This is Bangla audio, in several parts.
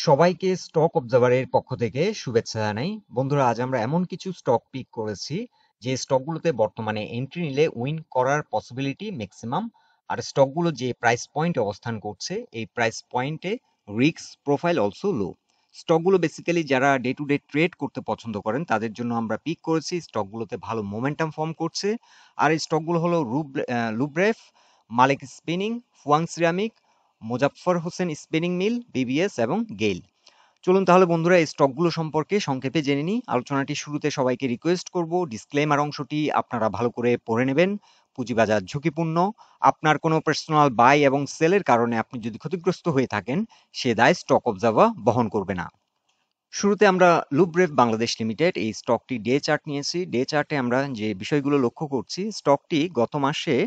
সবাইকে স্টক অবজারভারের পক্ষ থেকে শুভেচ্ছা জানাই। বন্ধুরা, আজ আমরা এমন কিছু স্টক পিক করেছি যে স্টকগুলোতে বর্তমানে এন্ট্রি নিলে উইন করার পসিবিলিটি ম্যাক্সিমাম, আর স্টকগুলো যে প্রাইস পয়েন্টে অবস্থান করছে এই প্রাইস পয়েন্টে রিস্ক প্রোফাইল অলসো লো। স্টকগুলো বেসিক্যালি যারা ডে টু ডে ট্রেড করতে পছন্দ করেন তাদের জন্য আমরা পিক করেছি। স্টকগুলোতে ভালো মোমেন্টাম ফর্ম করছে, আর এই স্টকগুলো হলো Lubrref, Malek spinning, Fuwang ceramic, Mozaffar Hossain spinning mill, BBS এবং গেইল। চলুন তাহলে বন্ধুরা এই স্টকগুলো সম্পর্কে সংক্ষেপে জেনে নিই। আলোচনাটি শুরুতে সবাইকে রিকোয়েস্ট করব ডিসক্লেমার অংশটি আপনারা ভালো করে পড়ে নেবেন। পুঁজিবাজার ঝুঁকিপূর্ণ। আপনার কোনো পার্সোনাল বাই এবং সেলের কারণে আপনি যদি ক্ষতিগ্রস্ত হয়ে থাকেন সে দায় স্টক অবজার্ভার বহন করবে না। শুরুতে আমরা লুব্রেভ বাংলাদেশ লিমিটেড এই স্টকটি ডে চার্ট নিয়েছি। ডে চার্টে আমরা যে বিষয়গুলো লক্ষ্য করছি, স্টকটি গত মাসে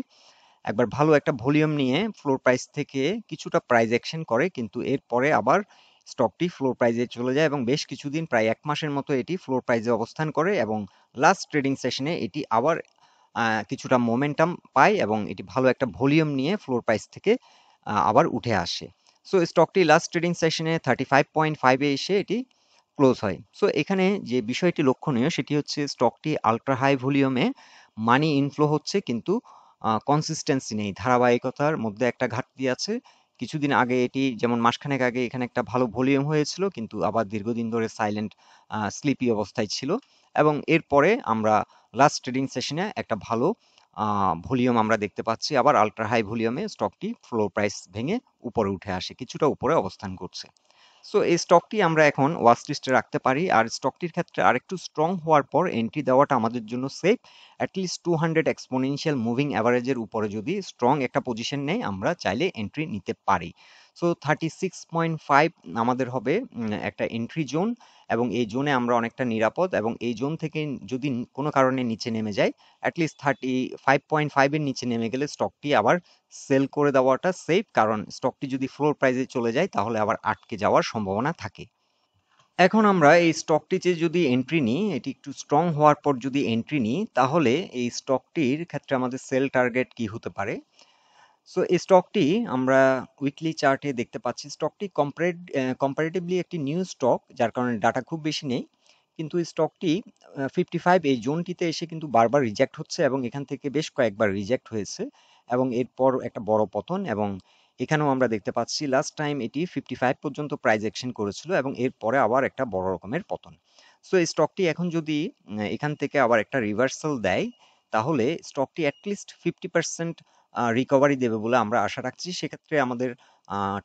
একবার ভালো একটা ভলিউম নিয়ে ফ্লোর প্রাইস থেকে কিছুটা প্রাইস অ্যাকশন করে, কিন্তু এরপরে আবার স্টকটি ফ্লোর প্রাইজে চলে যায় এবং বেশ কিছুদিন প্রায় 1 মাসের মতো এটি ফ্লোর প্রাইজে অবস্থান করে এবং লাস্ট ট্রেডিং সেশনে এটি আবার কিছুটা মোমেন্টাম পায় এবং এটি ভালো একটা ভলিউম নিয়ে ফ্লোর প্রাইস থেকে আবার উঠে আসে। সো স্টকটি লাস্ট ট্রেডিং সেশনে 35.5 এ এসে এটি ক্লোজ হয়। সো এখানে যে বিষয়টি লক্ষণীয় সেটি হচ্ছে স্টকটি আল্ট্রা হাই ভলিউমে মানি ইনফ্লো হচ্ছে, কিন্তু কনসিস্টেন্সি নেই, ধারাবাহিকতার মধ্যে একটা ঘাটতি আছে। কিছুদিন আগে এটি যেমন মাসখানেক আগে এখানে একটা ভালো ভলিউম হয়েছিল, কিন্তু আবার দীর্ঘদিন ধরে সাইলেন্ট স্লিপি অবস্থায় ছিল এবং এরপরে আমরা লাস্ট ট্রেডিং সেশনে একটা ভালো ভলিউম আমরা দেখতে পাচ্ছি। আবার আল্ট্রা হাই ভলিউমে স্টকটি ফ্লোর প্রাইস ভেঙে উপরে উঠে আসে, কিছুটা উপরে অবস্থান করছে। সো এই স্টকটি আমরা এখন ওয়াচ লিস্টে রাখতে পারি, আর স্টকটির ক্ষেত্রে আরেকটু স্ট্রং হওয়ার পর এন্ট্রি দেওয়াটা আমাদের জন্য সেফ। অ্যাটলিস্ট 200 এক্সপোনেনশিয়াল মুভিং অ্যাভারেজের উপরে যদি স্ট্রং একটা পজিশন নেই আমরা চাইলে এন্ট্রি নিতে পারি। সো 36.5 আমাদের হবে একটা এন্ট্রি জোন, এবং এই জোনে আমরা অনেকটা নিরাপদ, এবং এই জোন থেকে যদি কোনো কারণে নিচে নেমে যায় অ্যাটলিস্ট 35.5 এর নিচে নেমে গেলে স্টকটি আবার সেল করে দেওয়াটা সেফ, কারণ স্টকটি যদি ফ্লোর প্রাইসে চলে যায় তাহলে আবার আটকে যাওয়ার সম্ভাবনা থাকে। এখন আমরা এই স্টকটিতে যদি এন্ট্রি নিই, এটি একটু স্ট্রং হওয়ার পর যদি এন্ট্রি নিই তাহলে এই স্টকটির ক্ষেত্রে আমাদের সেল টার্গেট কি হতে পারে। সো এই স্টকটি আমরা উইকলি চার্টে দেখতে পাচ্ছি, স্টকটি কম্পারেটিভলি একটি নিউ স্টক, যার কারণে ডাটা খুব বেশি নেই, কিন্তু এই স্টকটি 55 এই জোনটিতে এসে কিন্তু বারবার রিজেক্ট হচ্ছে এবং এখান থেকে বেশ কয়েকবার রিজেক্ট হয়েছে এবং এরপর একটা বড় পতন, এবং এখানেও আমরা দেখতে পাচ্ছি লাস্ট টাইম এটি 55 পর্যন্ত প্রাইস অ্যাকশন করেছিল এবং এরপরে আবার একটা বড় রকমের পতন। সো এই স্টকটি এখন যদি এখান থেকে আবার একটা রিভার্সাল দেয় তাহলে স্টকটি অ্যাটলিস্ট 50% রিকভারি দেবে বলে আমরা আশা রাখছি। সেক্ষেত্রে আমাদের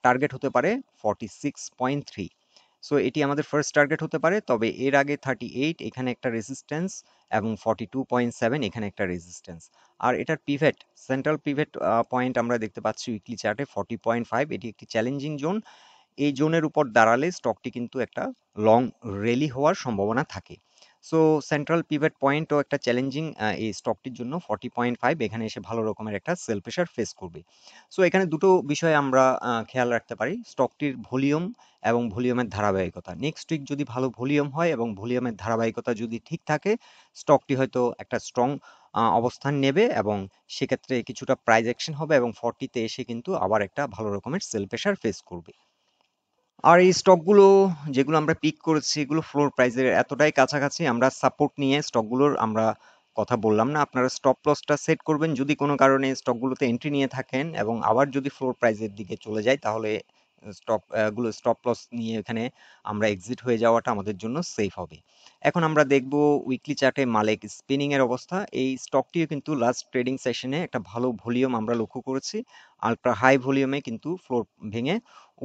টার্গেট হতে পারে 46.3। সো এটি আমাদের ফার্স্ট টার্গেট হতে পারে, তবে এর আগে 38 এখানে একটা রেজিস্ট্যান্স এবং 42.7 এখানে একটা রেজিস্ট্যান্স। আর এটার পিভট, সেন্ট্রাল পিভট পয়েন্ট আমরা দেখতে পাচ্ছি উইকলি চার্টে 40.5, এটি একটি চ্যালেঞ্জিং জোন। এই জোনের উপর দাঁড়ালে স্টকটি কিন্তু একটা লং র্যালি হওয়ার সম্ভাবনা থাকে। সো সেন্ট্রাল পিভট পয়েন্টও একটা চ্যালেঞ্জিং এই স্টকটির জন্য 40.5, এখানে এসে ভালো রকমের একটা সেল প্রেশার ফেস করবে। সো এখানে দুটো বিষয় আমরা খেয়াল রাখতে পারি, স্টকটির ভলিউম এবং ভলিউমের ধারাবাহিকতা। নেক্সট উইক যদি ভালো ভলিউম হয় এবং ভলিউমের ধারাবাহিকতা যদি ঠিক থাকে স্টকটি হয়তো একটা স্ট্রং অবস্থান নেবে এবং সেক্ষেত্রে কিছুটা প্রাইস অ্যাকশন হবে এবং 40-তে এসে কিন্তু আবার একটা ভালো রকমের সেল প্রেশার ফেস করবে। আর এই স্টকগুলো যেগুলো আমরা পিক করেছি এগুলো ফ্লোর প্রাইসের এতটাই কাছাকাছি, আমরা সাপোর্ট নিয়ে স্টকগুলোর আমরা কথা বললাম না। আপনারা স্টপ লসটা সেট করবেন যদি কোনো কারণে স্টকগুলোতে এন্ট্রি নিয়ে থাকেন এবং আবার যদি ফ্লোর প্রাইসের দিকে চলে যায় তাহলে স্টপ লস নিয়ে এখানে আমরা এক্সিট হয়ে যাওয়াটা আমাদের জন্য সেফ হবে। এখন আমরা দেখব উইকলি চার্টে মালেক স্পিনিং এর অবস্থা। এই স্টকটিও কিন্তু লাস্ট ট্রেডিং সেশনে একটা ভালো ভলিউম আমরা লক্ষ্য করেছি, আল্ট্রা হাই ভলিউমে কিন্তু ফ্লোর ভেঙে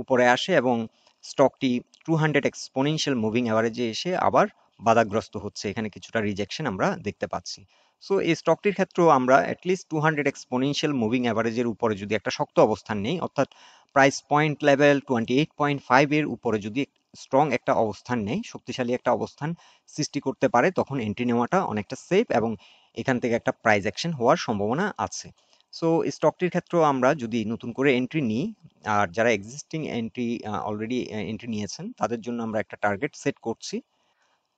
উপরে আসে এবং স্টকটি 200 এক্সপোনেনশিয়াল মুভিং অ্যাভারেজে এসে আবার বাধাগ্রস্ত হচ্ছে, এখানে কিছুটা রিজেকশন আমরা দেখতে পাচ্ছি। সো এই স্টকটির ক্ষেত্রেও আমরা অ্যাটলিস্ট 200 এক্সপোনেনশিয়াল মুভিং অ্যাভারেজের উপরে যদি একটা শক্ত অবস্থান নেই, অর্থাৎ প্রাইস পয়েন্ট লেভেল 28.5 এর উপরে যদি স্ট্রং একটা অবস্থান নেই, শক্তিশালী একটা অবস্থান সৃষ্টি করতে পারে, তখন এন্ট্রি নেওয়াটা অনেকটা সেফ এবং এখান থেকে একটা প্রাইস অ্যাকশন হওয়ার সম্ভাবনা আছে। সো স্টকটির ক্ষেত্রেও আমরা যদি নতুন করে এন্ট্রি নিই, আর যারা এক্সিস্টিং এন্ট্রি অলরেডি এন্ট্রি নিয়েছেন তাদের জন্য আমরা একটা টার্গেট সেট করছি।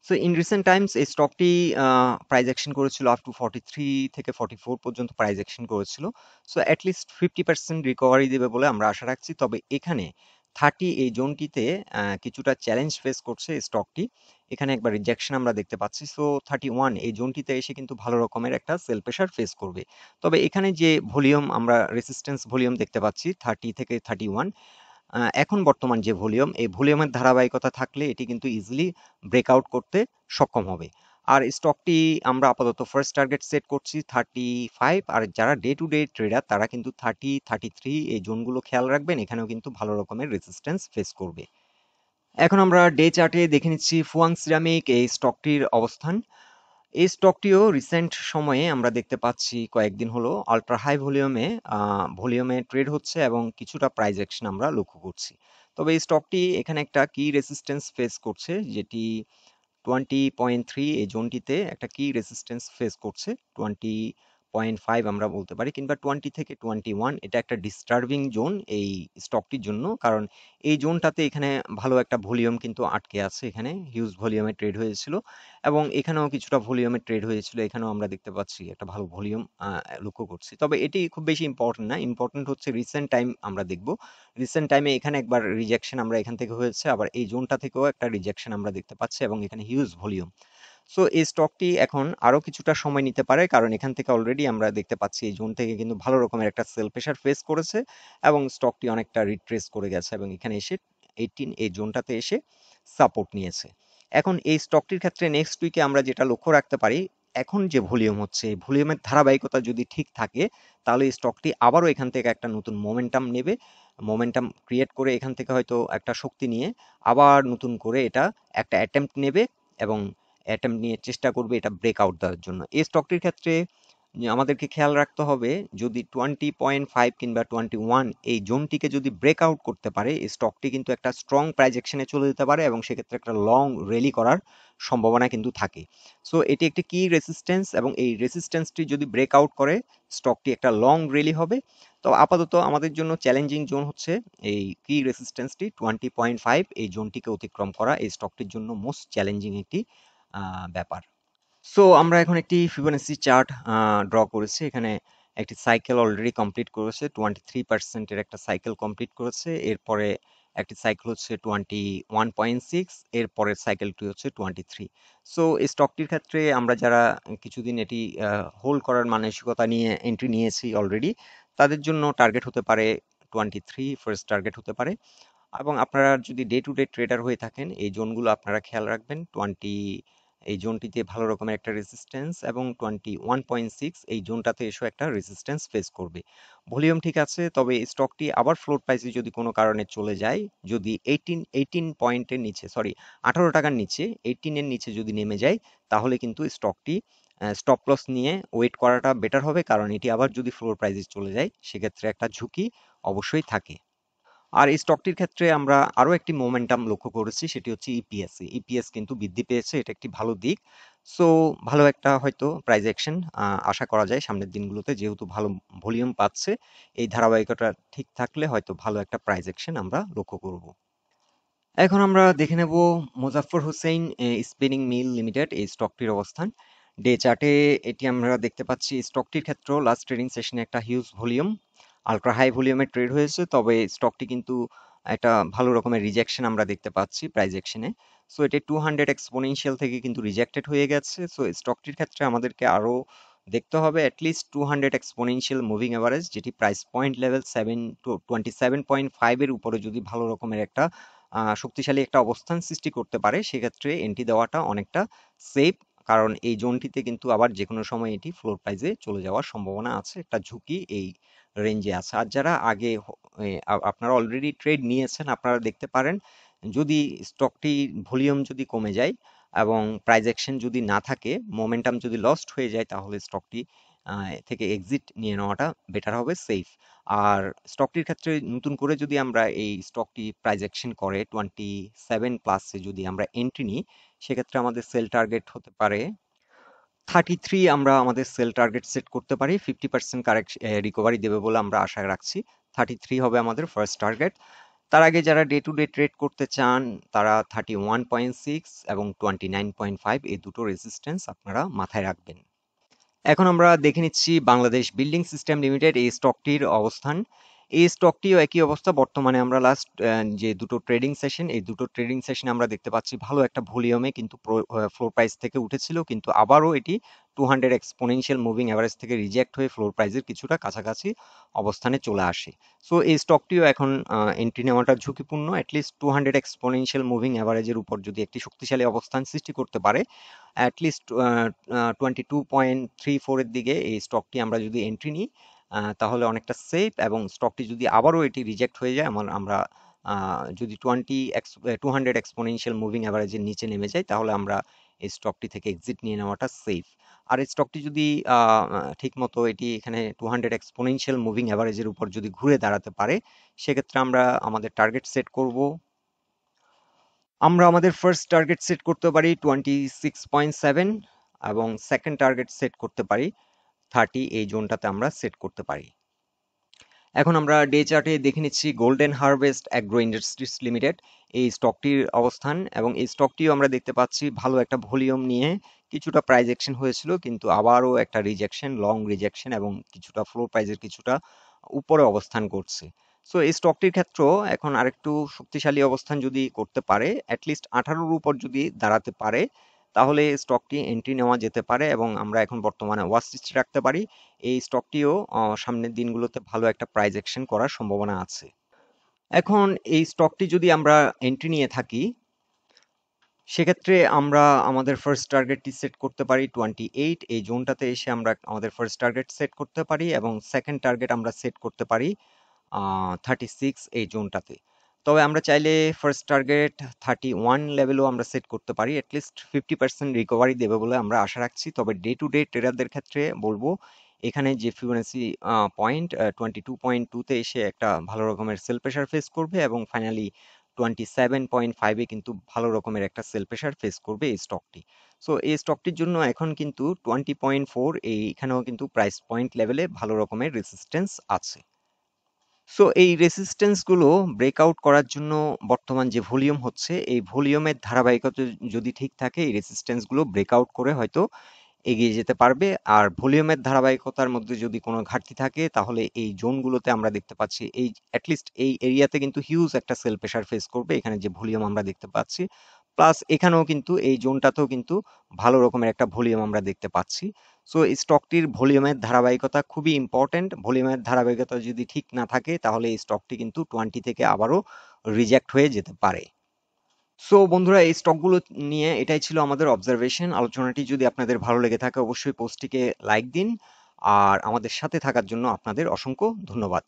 সো ইন রিসেন্ট টাইমস এই স্টকটি প্রাইস অ্যাকশন করেছিল আপ টু 43 থেকে 44 পর্যন্ত প্রাইস অ্যাকশন করেছিল। সো অ্যাটলিস্ট 50% রিকভারি দেবে বলে আমরা আশা রাখছি, তবে এখানে 30 এই জোনটিতে কিছুটা চ্যালেঞ্জ ফেস করছে স্টকটি। এখানে একবার রিজেকশন আমরা দেখতে পাচ্ছি। সো 31 এই জোনটিতে এসে কিন্তু ভালো রকমের একটা সেল প্রেশার ফেস করবে। তবে এখানে যে ভলিউম আমরা রেসিস্ট্যান্স ভলিউম দেখতে পাচ্ছি 30 থেকে 31, এখন বর্তমান যে ভলিউম, এই ভলিউমের ধারাবাহিকতা থাকলে এটি কিন্তু ইজিলি ব্রেকআউট করতে সক্ষম হবে। আর স্টকটি আমরা আপাতত ফার্স্ট টার্গেট সেট করছি 35, আর যারা ডে টু ডে ট্রেডার তারা কিন্তু 30, 33 এই জোনগুলো খেয়াল রাখবেন, এখানেও কিন্তু ভালো রকমের রেজিস্ট্যান্স ফেস করবে। এখন আমরা ডে চার্টে দেখে নিচ্ছি ফুয়াং সিরামিক এই স্টকটির অবস্থান। এই স্টকটিও রিসেন্ট সময়ে আমরা দেখতে পাচ্ছি কয়েকদিন হলো আল্ট্রা হাই ভলিউমে ট্রেড হচ্ছে এবং কিছুটা প্রাইস অ্যাকশন আমরা লক্ষ্য করছি। তবে এই স্টকটি এখানে একটা কি রেসিস্ট্যান্স ফেস করছে, যেটি 20.3 এই জোনটিতে একটা কি রেসিস্ট্যান্স ফেস করছে। 20.5 আমরা বলতে পারি, কিংবা 20 থেকে 21 এটা একটা ডিস্টার্বিং জোন এই স্টকটির জন্য, কারণ এই জোনটাতে এখানে ভালো একটা ভলিউম কিন্তু আটকে আছে। এখানে হিউজ ভলিউমে ট্রেড হয়েছিল এবং এখানেও কিছুটা ভলিউমে ট্রেড হয়েছিল। এখানেও আমরা দেখতে পাচ্ছি একটা ভালো ভলিউম লক্ষ্য করছি। তবে এটি খুব বেশি ইম্পর্টেন্ট না, ইম্পর্টেন্ট হচ্ছে রিসেন্ট টাইম আমরা দেখব। রিসেন্ট টাইমে এখানে একবার রিজেকশন আমরা এখান থেকে হয়েছে, আবার এই জোনটা থেকেও একটা রিজেকশন আমরা দেখতে পাচ্ছি এবং এখানে হিউজ ভলিউম। সো এই স্টকটি এখন আরো কিছুটা সময় নিতে পারে, কারণ এখান থেকে অলরেডি আমরা দেখতে পাচ্ছি এই জোন থেকে কিন্তু ভালো রকমের একটা সেল প্রেশার ফেস করেছে এবং স্টকটি অনেকটা রিট্রেস করে গেছে এবং এখানে এসে 18 এই জোনটাতে এসে সাপোর্ট নিয়েছে। এখন এই স্টকটির ক্ষেত্রে নেক্সট উইকে আমরা যেটা লক্ষ্য রাখতে পারি, এখন যে ভলিউম হচ্ছে এই ভলিউমের ধারাবাহিকতা যদি ঠিক থাকে তাহলে এই স্টকটি আবারও এখান থেকে একটা নতুন মোমেন্টাম নেবে, মোমেন্টাম ক্রিয়েট করে এখান থেকে হয়তো একটা শক্তি নিয়ে আবার নতুন করে এটা একটা অ্যাটেম্প্ট নেবে এবং অ্যাটেম্প্ট নিয়ে চেষ্টা করবে এটা ব্রেকআউট দেওয়ার জন্য। এই স্টকটির ক্ষেত্রে আমাদেরকে খেয়াল রাখতে হবে, যদি 20.5 কিংবা 21 এই জোনটিকে যদি ব্রেকআউট করতে পারে এই স্টকটি কিন্তু একটা স্ট্রং প্রাইস অ্যাকশনে চলে যেতে পারে এবং সেক্ষেত্রে একটা লং র্যালি করার সম্ভাবনা কিন্তু থাকে। সো এটি একটি কি রেসিস্ট্যান্স এবং এই রেসিস্ট্যান্সটি যদি ব্রেকআউট করে স্টকটি একটা লং র্যালি হবে। তো আপাতত আমাদের জন্য চ্যালেঞ্জিং জোন হচ্ছে এই কি রেসিস্ট্যান্সটি 20.5 এই জোনটিকে অতিক্রম করা এই স্টকটির জন্য মোস্ট চ্যালেঞ্জিং একটি ব্যাপার। সো আমরা এখন একটি ফিবোনাচি চার্ট ড্র করেছি। এখানে একটি সাইকেল অলরেডি কমপ্লিট করেছে, 23% এর একটা সাইকেল কমপ্লিট করেছে। এরপরে একটি সাইকেল হচ্ছে 21.6, এর পরের সাইকেলটি হচ্ছে 23। সো এই স্টকটির ক্ষেত্রে আমরা যারা কিছুদিন এটি হোল্ড করার মানসিকতা নিয়ে এন্ট্রি নিয়েছি অলরেডি, তাদের জন্য টার্গেট হতে পারে 23, ফার্স্ট টার্গেট হতে পারে। এবং আপনারা যদি ডে টু ডে ট্রেডার হয়ে থাকেন এই জোনগুলো আপনারা খেয়াল রাখবেন। 20 এই জোনটিতে ভালো রকমের একটা রেজিস্ট্যান্স এবং 21.6 এই জোনটাতে এসে একটা রেজিস্ট্যান্স ফেস করবে। ভলিউম ঠিক আছে, তবে স্টকটি আবার ফ্লোর প্রাইসে যদি কোনো কারণে চলে যায়, যদি 18 পয়েন্টের নিচে, সরি 18 টাকার নিচে, 18 এর নিচে যদি নেমে যায়, তাহলে কিন্তু স্টকটি স্টপ লস নিয়ে ওয়েট করাটা বেটার হবে, কারণ এটি আবার যদি ফ্লোর প্রাইসে চলে যায় সেক্ষেত্রে একটা ঝুঁকি অবশ্যই থাকে। আর এই স্টকটির ক্ষেত্রে আমরা আরো একটি মোমেন্টাম লক্ষ্য করেছি, সেটি হচ্ছে ইপিএস। ইপিএস কিন্তু বৃদ্ধি পেয়েছে, এটা একটি ভালো দিক। সো ভালো একটা হয়তো প্রাইস অ্যাকশন আশা করা যায় সামনের দিনগুলোতে, যেহেতু ভালো ভলিউম পাচ্ছে। এই ধারাবাহিকতা ঠিক থাকলে হয়তো ভালো একটা প্রাইস অ্যাকশন আমরা লক্ষ্য করব। এখন আমরা দেখে নেব Mozaffar Hossain spinning mill limited এই স্টকটির অবস্থান। ডে চার্টে এটি আমরা দেখতে পাচ্ছি স্টকটির ক্ষেত্রেও লাস্ট ট্রেডিং সেশনে একটা হিউজ ভলিউম, আল্ট্রা হাই ভলিউমে ট্রেড হয়েছে, তবে স্টকটি কিন্তু একটা ভালো রকমের রিজেকশন আমরা দেখতে পাচ্ছি প্রাইস অ্যাকশনে। সো এটা 200 এক্সপোনেনশিয়াল থেকে কিন্তু রিজেক্টেড হয়ে গেছে। সো স্টকটির ক্ষেত্রে আমাদেরকে আরো দেখতে হবে অ্যাটলিস্ট 200 এক্সপোনেনশিয়াল মুভিং এভারেজ, যেটি প্রাইস পয়েন্ট লেভেল 27.5 এর উপরে যদি ভালো রকমের একটা শক্তিশালী একটা অবস্থান সৃষ্টি করতে পারে, সেক্ষেত্রে এন্ট্রি দেওয়াটা অনেকটা সেফ, কারণ এই জোনটিতে কিন্তু আবার যে কোনো সময় এটি ফ্লোর প্রাইসে চলে যাওয়ার সম্ভাবনা আছে, একটা ঝুঁকি এই রেঞ্জে আছে। আর যারা আগে আপনারা অলরেডি ট্রেড নিয়েছেন, আপনারা দেখতে পারেন যদি স্টকটি ভলিউম যদি কমে যায় এবং প্রাইস অ্যাকশন যদি না থাকে, মোমেন্টাম যদি লস্ট হয়ে যায়, তাহলে স্টকটি থেকে এক্সিট নিয়ে নেওয়াটা বেটার হবে, সেফ। আর স্টকটির ক্ষেত্রে নতুন করে যদি আমরা এই স্টকটি প্রাইস অ্যাকশন করে 27 প্লাসে যদি আমরা এন্ট্রি নিই, সেক্ষেত্রে আমাদের সেল টার্গেট হতে পারে 33। আমরা আমাদের সেল টার্গেট সেট করতে পারি, 50% রিকভারি দেবে বলে আমরা আশা রাখছি। 33 হবে আমাদের ফার্স্ট টার্গেট। তার আগে যারা ডে টু ডে ট্রেড করতে চান তারা 31.6 এবং 29.5 এই দুটো রেজিস্ট্যান্স আপনারা মাথায় রাখবেন। এখন আমরা দেখে নিচ্ছি বাংলাদেশ বিল্ডিং সিস্টেম লিমিটেড এই স্টকটির অবস্থান। এই স্টকটিও একই অবস্থা। বর্তমানে আমরা লাস্ট যে দুটো ট্রেডিং সেশন, এই দুটো ট্রেডিং সেশনে আমরা দেখতে পাচ্ছি ভালো একটা ভলিউমে কিন্তু ফ্লোর প্রাইস থেকে উঠেছিল, কিন্তু আবারও এটি 200 এক্সপোনেনশিয়াল মুভিং অ্যাভারেজ থেকে রিজেক্ট হয়ে ফ্লোর প্রাইসের কিছুটা কাছাকাছি অবস্থানে চলে আসে। সো এই স্টকটিও এখন এন্ট্রি নেওয়াটা ঝুঁকিপূর্ণ। অ্যাটলিস্ট 200 এক্সপোনেনশিয়াল মুভিং অ্যাভারেজের উপর যদি একটি শক্তিশালী অবস্থান সৃষ্টি করতে পারে, অ্যাটলিস্ট 22.34 এর দিকে এই স্টকটি আমরা যদি এন্ট্রি নিই, তাহলে অনেকটা সেফ। এবং স্টকটি যদি আবারও এটি রিজেক্ট হয়ে যায়, আমরা যদি 200 এক্সপোনেনশিয়াল মুভিং অ্যাভারেজের নিচে নেমে যায়, তাহলে আমরা এই স্টকটি থেকে এক্সিট নিয়ে নেওয়াটা সেফ। আর এই স্টকটি যদি ঠিক মতো এটি এখানে 200 এক্সপোনেনশিয়াল মুভিং অ্যাভারেজের উপর যদি ঘুরে দাঁড়াতে পারে, সেক্ষেত্রে আমরা আমাদের টার্গেট সেট করব। আমরা আমাদের ফার্স্ট টার্গেট সেট করতে পারি 26.7 এবং সেকেন্ড টার্গেট সেট করতে পারি 30। এই জোনটাতে আমরা সেট করতে পারি। এখন আমরা ডে চার্টে দেখে নিচ্ছি golden harvest agro industries limited এই স্টকটির অবস্থান, এবং এই স্টকটিও আমরা দেখতে পাচ্ছি ভালো একটা ভলিউম নিয়ে কিছুটা প্রাইস অ্যাকশন হয়েছিল, কিন্তু আবারও একটা রিজেকশন, লং রিজেকশন, এবং কিছুটা ফ্লোর প্রাইসের কিছুটা উপরে অবস্থান করছে। সো এই স্টকটির ক্ষেত্রেও এখন আরেকটু শক্তিশালী অবস্থান যদি করতে পারে, অ্যাটলিস্ট 18-র উপর যদি দাঁড়াতে পারে, তাহলে স্টকটি এন্ট্রি নেওয়া যেতে পারে এবং আমরা এখন বর্তমানে ওয়াচ লিস্টে রাখতে পারি। এই স্টকটিও সামনের দিনগুলোতে ভালো একটা প্রাইস অ্যাকশন করার সম্ভাবনা আছে। এখন এই স্টকটি যদি আমরা এন্ট্রি নিয়ে থাকি, সেক্ষেত্রে আমরা আমাদের ফার্স্ট টার্গেটটি সেট করতে পারি 28। এই জোনটাতে এসে আমরা আমাদের ফার্স্ট টার্গেট সেট করতে পারি, এবং সেকেন্ড টার্গেট আমরা সেট করতে পারি 36 এই জোনটাতে। তবে আমরা চাইলে ফার্স্ট টার্গেট 31 লেভেলও আমরা সেট করতে পারি। অ্যাটলিস্ট 50% রিকভারি দেবে বলে আমরা আশা রাখছি। তবে ডে টু ডে ট্রেডারদের ক্ষেত্রে বলবো, এখানে যে ফিবোনাসি পয়েন্ট 22.2-তে এসে একটা ভালো রকমের সেল প্রেশার ফেস করবে, এবং ফাইনালি 27.5-এ কিন্তু ভালো রকমের একটা সেল প্রেশার ফেস করবে এই স্টকটি। সো এই স্টকটির জন্য এখন কিন্তু 20.4 এইখানেও কিন্তু প্রাইস পয়েন্ট লেভেলে ভালো রকমের রেসিস্টেন্স আছে। সো এই রেসিস্টেন্স গুলো ব্রেকআউট করার জন্য বর্তমান যে ভলিউম হচ্ছে, এই ভলিউমের ধারাবাহিকতা যদি ঠিক থাকে, এই রেসিস্টেন্স গুলো ব্রেকআউট করে হয়তো এগিয়ে যেতে পারবে। আর ভলিউমের ধারাবাহিকতার মধ্যে যদি কোনো ঘাটতি থাকে, তাহলে এই জোনগুলোতে আমরা দেখতে পাচ্ছি এই অ্যাটলিস্ট এই এরিয়াতে কিন্তু হিউজ একটা সেল প্রেশার ফেস করবে, এখানে যে ভলিউম আমরা দেখতে পাচ্ছি। প্লাস এখানেও কিন্তু এই জোনটাতেও কিন্তু ভালো রকমের একটা ভলিউম আমরা দেখতে পাচ্ছি। সো এই স্টকটির ভলিউমের ধারাবাহিকতা খুবই ইম্পর্টেন্ট। ভলিউমের ধারাবাহিকতা যদি ঠিক না থাকে, তাহলে এই স্টকটি কিন্তু 20 থেকে আবারও রিজেক্ট হয়ে যেতে পারে। সো বন্ধুরা, এই স্টকগুলো নিয়ে এটাই ছিল আমাদের অবজারভেশন। আলোচনাটি যদি আপনাদের ভালো লেগে থাকে, অবশ্যই পোস্টটিকে লাইক দিন, আর আমাদের সাথে থাকার জন্য আপনাদের অসংখ্য ধন্যবাদ।